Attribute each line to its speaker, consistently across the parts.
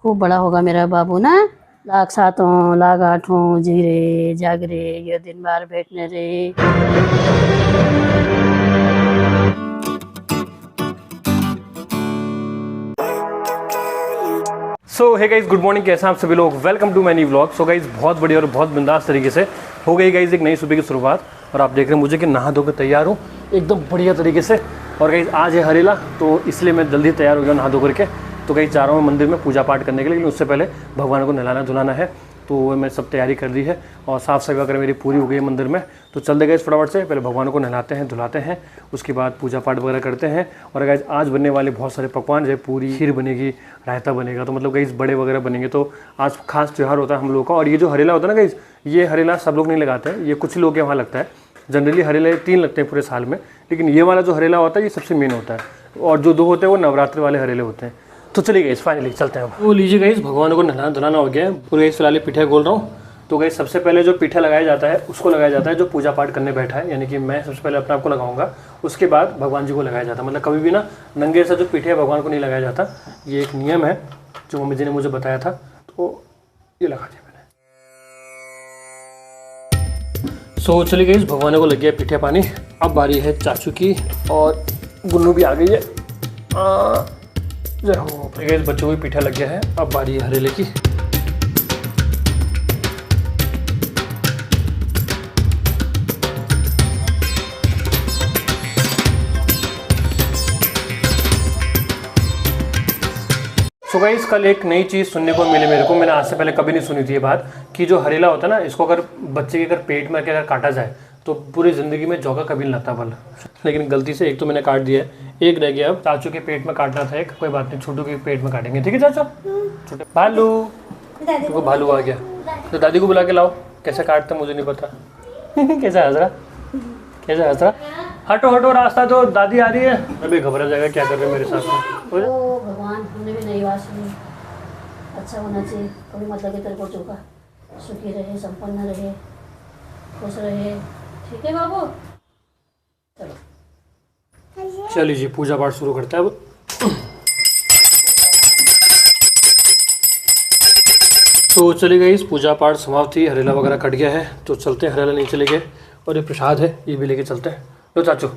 Speaker 1: खूब बड़ा होगा मेरा बाबू ना। लाख सातों लाख आठों जीरे जागरे ये दिन बार बैठने रे।
Speaker 2: So hey guys, good morning. कैसे हैं आप सभी लोग? Welcome to my new vlog. So guys, बहुत बढ़िया और बहुत बिंदास तरीके से हो गई गाइज एक नई सुबह की शुरुआत। और आप देख रहे हैं मुझे कि नहा धो के तैयार हूँ एकदम बढ़िया तरीके से। और गाइज आज है हरेला, तो इसलिए मैं जल्दी तैयार हो गया नहा धो करके। तो गाइज जा रहा हूँ मंदिर में पूजा पाठ करने के लिए, लेकिन उससे पहले भगवान को नहलाना धुलाना है, तो मैं सब तैयारी कर दी है और साफ़ सफाई वगैरह मेरी पूरी हो गई है मंदिर में। तो चल देगा इस फटाफट से, पहले भगवान को नहलाते हैं धुलाते हैं, उसके बाद पूजा पाठ वगैरह करते हैं। और गाइस आज बनने वाले बहुत सारे पकवान, जैसे पूरी खीर बनेगी, रायता बनेगा, तो मतलब गाइस बड़े वगैरह बनेंगे। तो आज खास त्यौहार होता है हम लोगों का। और ये जो हरेला होता है ना गाइस, ये हरेला सब लोग नहीं लगाते हैं, ये कुछ लोग के वहाँ लगता है। जनरली हरेले 3 लगते हैं पूरे साल में, लेकिन ये वाला जो हरेला होता है ये सबसे मेन होता है। और जो 2 होते हैं वो नवरात्रि वाले हरेले होते हैं। तो चलिए गाइस फाइनली चलते हैं। वो लीजिए गाइस, भगवान को नहलाना धुलाना हो गया है पूरे। इस फिलहाल पीठे खोल रहा हूँ। तो गाइस सबसे पहले जो पीठा लगाया जाता है उसको लगाया जाता है जो पूजा पाठ करने बैठा है, यानी कि मैं सबसे पहले अपने आप को लगाऊंगा, उसके बाद भगवान जी को लगाया जाता है। मतलब कभी भी ना नंगे से जो पीठे है भगवान को नहीं लगाया जाता, ये एक नियम है जो मम्मी जी ने मुझे बताया था, तो ये लगा दिया मैंने। सो चलिए गाइस, भगवान को लग गया पीठे पानी। अब बारी है चाचू की, और गुन्नू भी आ गई है। जय हो। गाइस बच्चों को पीठा लग गया है, अब बारी है हरेले की। तो गाइस कल एक नई चीज़ सुनने को मिली मेरे को, मैंने आज से पहले कभी नहीं सुनी थी ये बात, कि जो हरेला होता है ना, इसको अगर बच्चे के अगर पेट में अगर काटा जाए तो पूरी ज़िंदगी में जौका कभी नहीं लगता बल। लेकिन गलती से एक तो मैंने काट दिया है, एक रह गया। अब चाचू के पेट में काटना था एक, कोई बात नहीं, छोटू के पेट में काटेंगे, ठीक है चाचू? छोटे भालू, देखो भालू आ गया, तो दादी को बुला के लाओ। कैसे काटते मुझे नहीं पता। कैसा हंस रहा, कैसा हंस रहा? हटो हटो, रास्ता दो, दादी आ रही है। अभी घबरा जाएगा क्या कर रहे मेरे साथ में।
Speaker 1: ओ भगवान, हमने भी नई बात सुनी। अच्छा होना चाहिए, कभी मत लगे तेरे को चौका। सुखी रहे, संपन्न रहे, खुश रहे, ठीक है बाबू? चलो
Speaker 2: चलिए जी, पूजा पाठ शुरू करते हैं अब। तो चली गई, इस पूजा पाठ समाप्ति, हरेला वगैरह कट गया है, तो चलते हैं। हरेला नहीं चले गए, और ये प्रसाद है, ये भी लेके चलते हैं। लो चाचू,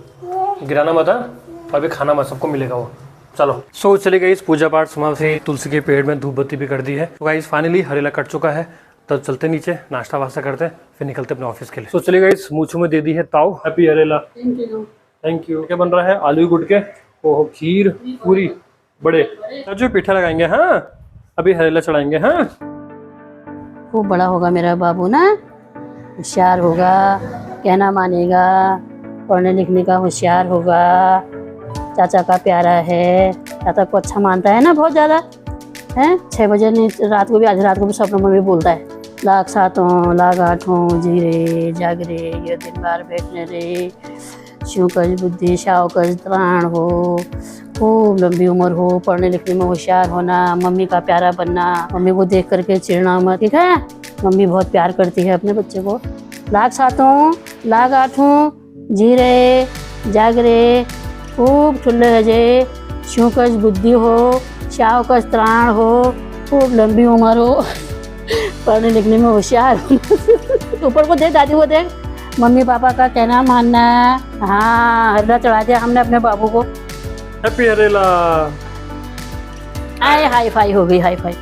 Speaker 2: गिराना मत, और भी खाना मत, सबको मिलेगा वो। चलो। सो चली गई, इस पूजा पाठ समाप्ति, तुलसी के पेड़ में धूप बत्ती भी कर दी है। तो गाइस फाइनली हरेला कट चुका है, तो चलते नीचे, नाश्ता वास्ता करते हैं, फिर निकलते अपने ऑफिस के लिए। तो चली गई, मूछू में दे दी है ताव। हैप्पी हरेला। Thank you. क्या बन रहा है? आलू गुटके, ओहो खीर, पूरी, बड़े। चाचू पीठा लगाएंगे, हाँ अभी हरेला चढ़ाएंगे। हाँ
Speaker 1: खूब बड़ा होगा मेरा बाबू ना, होशियार होगा, कहना मानेगा, पढ़ने लिखने का होशियार होगा, चाचा का प्यारा है, चाचा को अच्छा मानता है ना बहुत ज़्यादा है। 6 बजे नहीं, रात को भी, आज रात को भी सपनों में भी बोलता है, लाख सातों लाख आठों जीरे जागरे ये दिन बार बैठने रे। शिव कज बुद्धि शाव कज त्राण हो, खूब लंबी उम्र हो, पढ़ने लिखने में होशियार होना, मम्मी का प्यारा बनना, मम्मी को देख करके चिढ़ना मत, ठीक है? मम्मी बहुत प्यार करती है अपने बच्चे को। लाख सातों लाख आठों जीरे जागरे, खूब ठुल्ले हजे, शिव कज बुद्धि हो, शाव कज त्राण हो, खूब लंबी उम्र हो, पढ़ने लिखने में होशियार हो। ऊपर को देख, दादी को देख, मम्मी पापा का कहना मानना। हाँ हरेला चढ़ा दिया हमने अपने बाबू को।
Speaker 2: हैप्पी हरेला।
Speaker 1: आए हाई फाई हो गई, हाई फाई।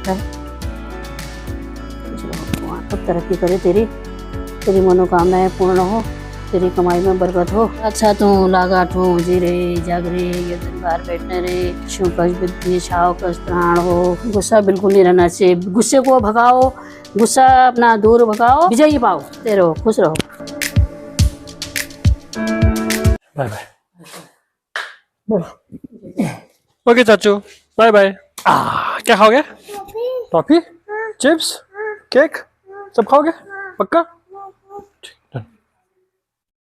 Speaker 1: खूब तरक्की करे, तेरी मनोकामनाएं पूर्ण हो, तेरी कमाई में बरकत हो। अच्छा तो लाख आठों जीरे जागरे ये दिन बार बैठने रे। शिव कज बुद्धि शाव कज त्राण हो। गुस्सा बिल्कुल नहीं रहना चाहिए, गुस्से को भगाओ, गुस्सा अपना दूर भगाओ, विजयी पाओ, ते रहो, खुश रहो।
Speaker 2: Bye bye. ओके चाचू, बाय बाय। क्या खाओगे? टॉफी, चिप्स, केक, सब खाओगे पक्का?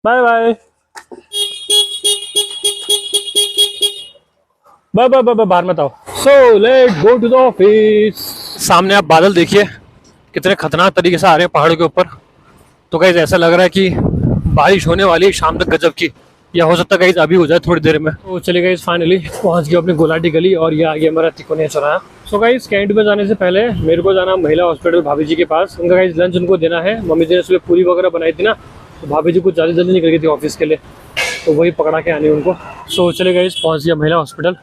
Speaker 2: Bye bye bye bye bye. बाहर मत आओ। So let's go to the office. सामने आप बादल देखिए कितने खतरनाक तरीके से आ रहे हैं पहाड़ों के ऊपर। तो गाइस ऐसा लग रहा है कि बारिश होने वाली है शाम तक गजब की। या हो सकता है गाइस अभी हो जाए थोड़ी देर में। तो चलिए गाइस फाइनली पहुंच गया अपनी गुलाटी गली और ये आ गया हमारा तिकोनिया चौराहा। सो गाइस कैंट में जाने से पहले मेरे को जाना महिला हॉस्पिटल भाभी जी के पास। उनका गाइस लंच उनको देना है। मम्मी जी ने सुबह पूरी वगैरह बनाई थी ना, तो भाभी जी कुछ ज़्यादा जल्दी निकल गई थी ऑफिस के लिए, तो वही पकड़ा के आनी उनको। सो चले गाइस पहुँच गया महिला हॉस्पिटल।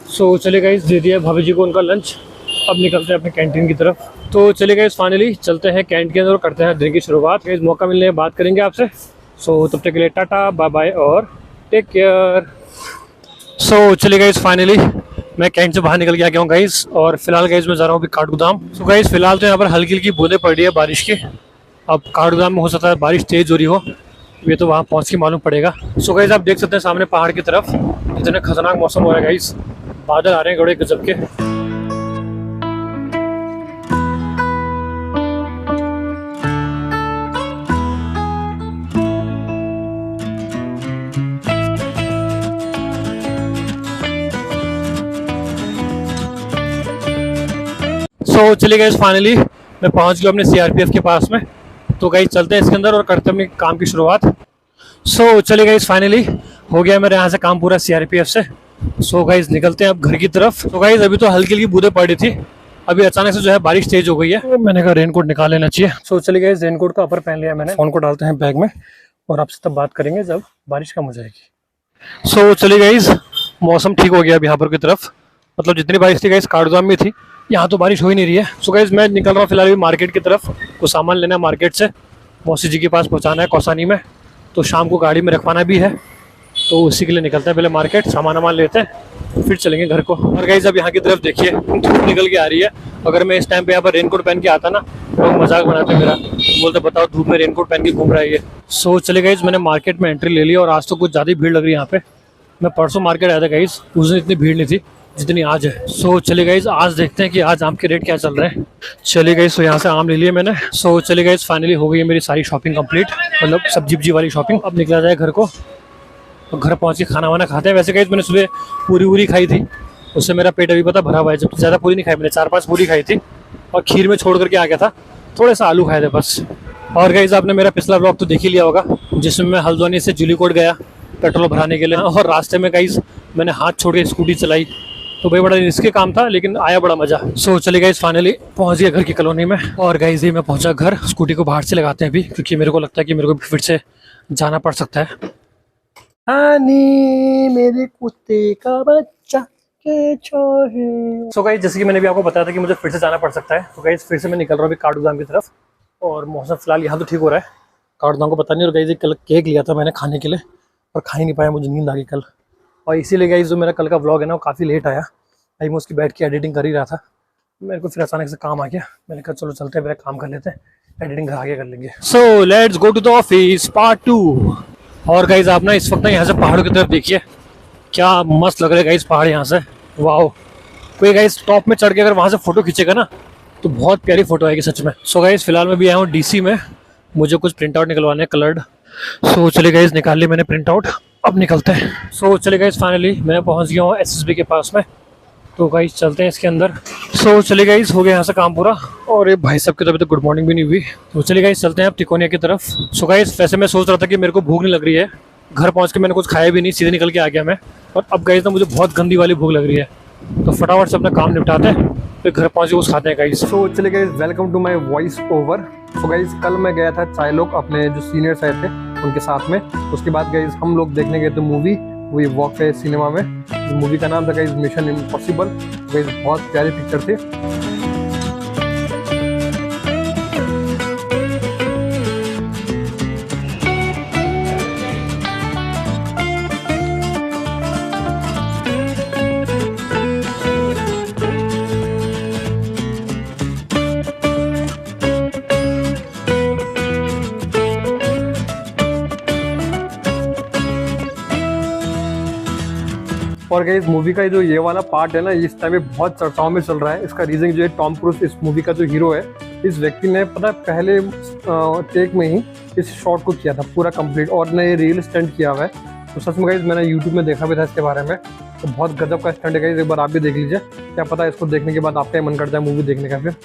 Speaker 2: सो चले गाइस दे दिया भाभी जी को उनका लंच। अब निकलते हैं अपने कैंटीन की तरफ। तो चले गाइस फाइनली चलते हैं कैंटीन के अंदर और करते हैं दिन की शुरुआत। गाइस मौका मिलने बात करेंगे आपसे। सो तब तक के लिए टाटा बाय बाय और टेक केयर। सो चलिए गाइस फाइनली मैं कैंट से बाहर निकल के आ गया हूँ गाइस, और फिलहाल गाइस मैं जा रहा हूँ अभी काठगोदाम। सो गाइस फिलहाल तो यहाँ पर हल्की हल्की बूंदें पड़ रही है बारिश की। अब काठगोदाम में हो सकता है बारिश तेज हो रही हो, ये तो वहाँ पहुँच के मालूम पड़ेगा। सो गाइस आप देख सकते हैं सामने पहाड़ की तरफ इतने खतरनाक मौसम हो रहा है गाइस, बादल आ रहे हैं बड़े गजब के। सो चलिए गाइस फाइनली मैं पहुंच गया अपने सीआरपीएफ के पास में। तो गाइस चलते हैं इसके अंदर और करते हैं अपने काम की शुरुआत। सो चलिए गाइस फाइनली हो गया मेरे यहाँ से काम पूरा सीआरपीएफ से। सो गाइस निकलते हैं अब घर की तरफ। तो गाइस अभी तो हल्की हल्की बूंदें पड़ रही थी, अभी अचानक से जो है बारिश तेज हो गई है, तो मैंने कहा रेनकोट निकाल लेना चाहिए। सो चलिए गाइस रेनकोट का अपर पहन लिया मैंने। फोन को डालते हैं बैग में और आपसे तब बात करेंगे जब बारिश कम हो जाएगी। सो चलिए गाइस मौसम ठीक हो गया अब यहाँ पर की तरफ, मतलब जितनी बारिश थी गाइस काठगोदाम में थी, यहाँ तो बारिश हो ही नहीं रही है। सो गाइस मैं निकल रहा हूँ फिलहाल मार्केट की तरफ, कुछ सामान लेना है मार्केट से, मौसी जी के पास पहुँचाना है कौसानी में, तो शाम को गाड़ी में रखवाना भी है, तो उसी के लिए निकलते हैं पहले मार्केट, सामान लेते हैं फिर चलेंगे घर को। और गाइस अब यहाँ की तरफ देखिए धूप निकल के आ रही है। अगर मैं इस टाइम पे यहाँ पर रेनकोट पहन के आता ना, लोग मजाक बनाते मेरा, बोलते बताओ धूप में रेनकोट पहन के घूम रहा है ये। सो चले गाइस मैंने मार्केट में एंट्री ले ली और आज तो कुछ ज़्यादा भीड़ लग रही है यहाँ पे। मैं परसों मार्केट आया था गाइस, उस दिन इतनी भीड़ नहीं थी जितनी आज है। सो चलिए गाइस आज देखते हैं कि आज आम के रेट क्या चल रहे हैं। चलिए गाइस तो यहाँ से आम ले लिए मैंने। सो चलिए गाइस फाइनली हो गई है मेरी सारी शॉपिंग कंप्लीट, मतलब सब्जी वाली शॉपिंग। अब निकला जाए घर को, तो घर पहुँच के खाना वाना खाते हैं। वैसे गाइस मैंने सुबह पूरी खाई थी, उससे मेरा पेट अभी पता भरा हुआ है, जब ज़्यादा पूरी नहीं खाई मैंने, 4-5 पूरी खाई थी और खीर में छोड़ करके आ गया था, थोड़े सा आलू खाए थे बस। और गाइस आपने मेरा पिछला ब्लॉग तो देख ही लिया होगा, जिसमें मैं हल्द्वानी से जुलीकोट गया पेट्रोल भराने के लिए, और रास्ते में गाइस मैंने हाथ छोड़ के स्कूटी चलाई, तो भाई बड़ा रिस्की काम था लेकिन आया बड़ा मजा। सो चलिए गाइस फाइनली पहुंच गया घर की कॉलोनी में। और गाइस ये मैं पहुंचा घर, स्कूटी को बाहर से लगाते हैं अभी, क्योंकि मेरे को लगता है कि मेरे को फिर से जाना पड़ सकता है। आनी मेरे कुत्ते का बच्चा के छोरे। सो गाइस जैसे कि मैंने भी आपको बताया था कि मुझे फिर से जाना पड़ सकता है, तो गाइस फिर से मैं निकल रहा हूँ अभी काठगोदाम की तरफ। और मौसम फिलहाल यहाँ तो ठीक हो रहा है, काठगोदाम को पता नहीं। और गाइस कल केक लिया था मैंने खाने के लिए और खा ही नहीं पाया, मुझे नींद आ गई कल, और इसीलिए गाइस जो मेरा कल का व्लॉग है ना वो काफ़ी लेट आया। भाई मैं उसकी बैठ के एडिटिंग कर ही रहा था, मेरे को फिर अचानक से काम आ गया, मैंने कहा चलो चलते हैं मेरा काम कर लेते हैं, एडिटिंग घर आगे कर लेंगे। So let's go to the office part 2। और गाइस आप ना इस वक्त ना यहाँ से पहाड़ों की तरफ देखिए, क्या मस्त लग रहा है गाइस पहाड़ यहाँ से, वाह। कोई गाइस टॉप में चढ़ के अगर वहाँ से फोटो खींचेगा ना तो बहुत प्यारी फोटो आएगी सच में। सो गाइस फिलहाल मैं भी आया हूँ डीसी में, मुझे कुछ प्रिंट आउट निकलवाने हैं कलर्ड। सो चलिए गाइस निकाल लिया मैंने प्रिंट आउट, अब निकलते हैं। सो चलिए गाइस फाइनली मैं पहुंच गया हूँ एसएसबी के पास में, तो गाइस चलते हैं इसके अंदर। सो चलिए गाइस हो गया यहाँ से काम पूरा, और ये भाई साहब की तबीयत तो गुड मॉर्निंग भी नहीं हुई, तो चलिए गाइस चलते हैं अब तिकोनिया की तरफ। सो गाइस वैसे मैं सोच रहा था कि मेरे को भूख नहीं लग रही है, घर पहुँच के मैंने कुछ खाया भी नहीं, सीधे निकल के आ गया मैं, और अब गाइस ना मुझे बहुत गंदी वाली भूख लग रही है, तो फटाफट से अपना काम निपटाते हैं फिर घर पहुँच के कुछ खाते हैं गाइस।
Speaker 3: सो चलिए guys welcome to my voice over. So guys कल मैं गया था चाय लोग, अपने जो सीनियर्स आए थे उनके साथ में, उसके बाद गाइस हम लोग देखने गए थे मूवी, वो वॉक पे सिनेमा में। मूवी का नाम था गाइस मिशन इम्पॉसिबल। गाइस बहुत प्यारी पिक्चर थी। और गाइस मूवी का जो ये वाला पार्ट है ना, इस टाइम पे बहुत चर्चाओं में चल रहा है। इसका रीजन जो है टॉम क्रूज इस मूवी का जो हीरो है, इस व्यक्ति ने पता पहले टेक में ही इस शॉट को किया था पूरा कंप्लीट, और ने ये रियल स्टंट किया हुआ है। तो सच में गाइस मैंने यूट्यूब में देखा भी था इसके बारे में, तो बहुत गजब का स्टंट है गाइस, एक बार आप भी देख लीजिए, क्या पता इसको देखने के बाद आपका मन करता है मूवी देखने का फिर।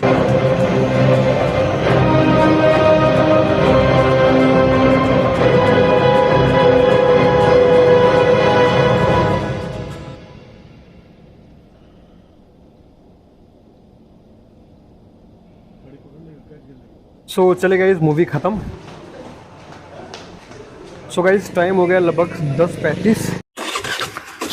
Speaker 3: सो चले गाइस मूवी ख़त्म। सो गाइस टाइम हो गया लगभग 10:35।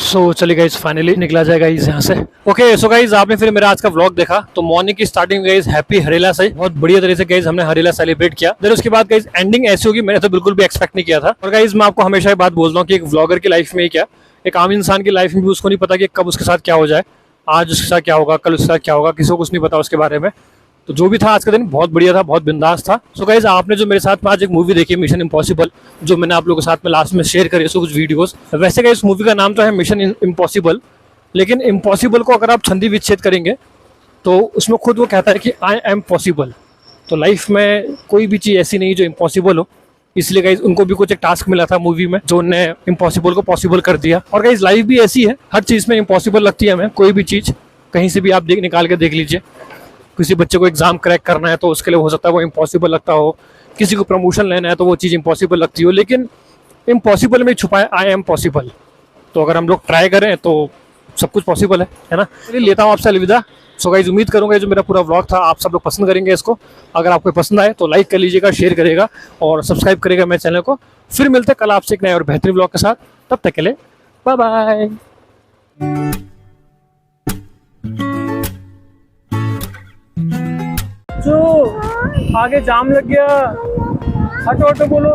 Speaker 2: सो चलिए गाइज फाइनली निकला जाएगा इस यहाँ से। ओके सो गाइज आपने फिर मेरा आज का व्लॉग देखा तो मॉर्निंग की स्टार्टिंग गाइज हैप्पी हरेला से बहुत बढ़िया तरीके से गाइज हमने हरेला सेलिब्रेट किया। फिर उसके बाद गाइज एंडिंग ऐसी होगी मैंने तो बिल्कुल भी एक्सपेक्ट नहीं किया था। और गाइज मैं आपको हमेशा ये बात बोलता हूँ कि एक व्लॉगर की लाइफ में ही क्या, एक आम इंसान की लाइफ में भी उसको नहीं पता कि कब उसके साथ क्या हो जाए, आज उसके साथ क्या होगा, कल उसके साथ क्या होगा, किसी को कुछ नहीं पता उसके बारे में। तो जो भी था आज का दिन बहुत बढ़िया था, बहुत बिंदास था। सो गाइज आपने जो मेरे साथ में आज एक मूवी देखी मिशन इम्पॉसिबल, जो मैंने आप लोगों के साथ में लास्ट में शेयर करी कुछ वीडियोस। वैसे गाइज मूवी का नाम तो है मिशन इम्पॉसिबल, लेकिन इम्पॉसिबल को अगर आप छंदी विच्छेद करेंगे तो उसमें खुद वो कहता है कि आई एम पॉसिबल। तो लाइफ में कोई भी चीज़ ऐसी नहीं जो इम्पॉसिबल हो, इसलिए गाइज उनको भी कुछ एक टास्क मिला था मूवी में जो उन्होंने इम्पॉसिबल को पॉसिबल कर दिया। और गाइज लाइफ भी ऐसी है, हर चीज़ में इम्पॉसिबल लगती है हमें, कोई भी चीज़ कहीं से भी आप निकाल के देख लीजिए। किसी बच्चे को एग्जाम क्रैक करना है तो उसके लिए हो सकता है वो इम्पॉसिबल लगता हो, किसी को प्रमोशन लेना है तो वो चीज़ इम्पॉसिबल लगती हो, लेकिन इम्पॉसिबल में छुपा है आई एम पॉसिबल। तो अगर हम लोग ट्राई करें तो सब कुछ पॉसिबल है ना। चलिए लेता हूँ आपसे अलविदा। सो गाइस उम्मीद करूँगा जो मेरा पूरा व्लॉग था आप सब लोग पसंद करेंगे इसको। अगर आपको पसंद आए तो लाइक कर लीजिएगा, शेयर करेगा और सब्सक्राइब करेगा मेरे चैनल को। फिर मिलते हैं कल आपसे एक नए और बेहतरीन व्लॉग के साथ, तब तक के लिए बाय बाय। जो आगे जाम लग गया, हटो हटो बोलो।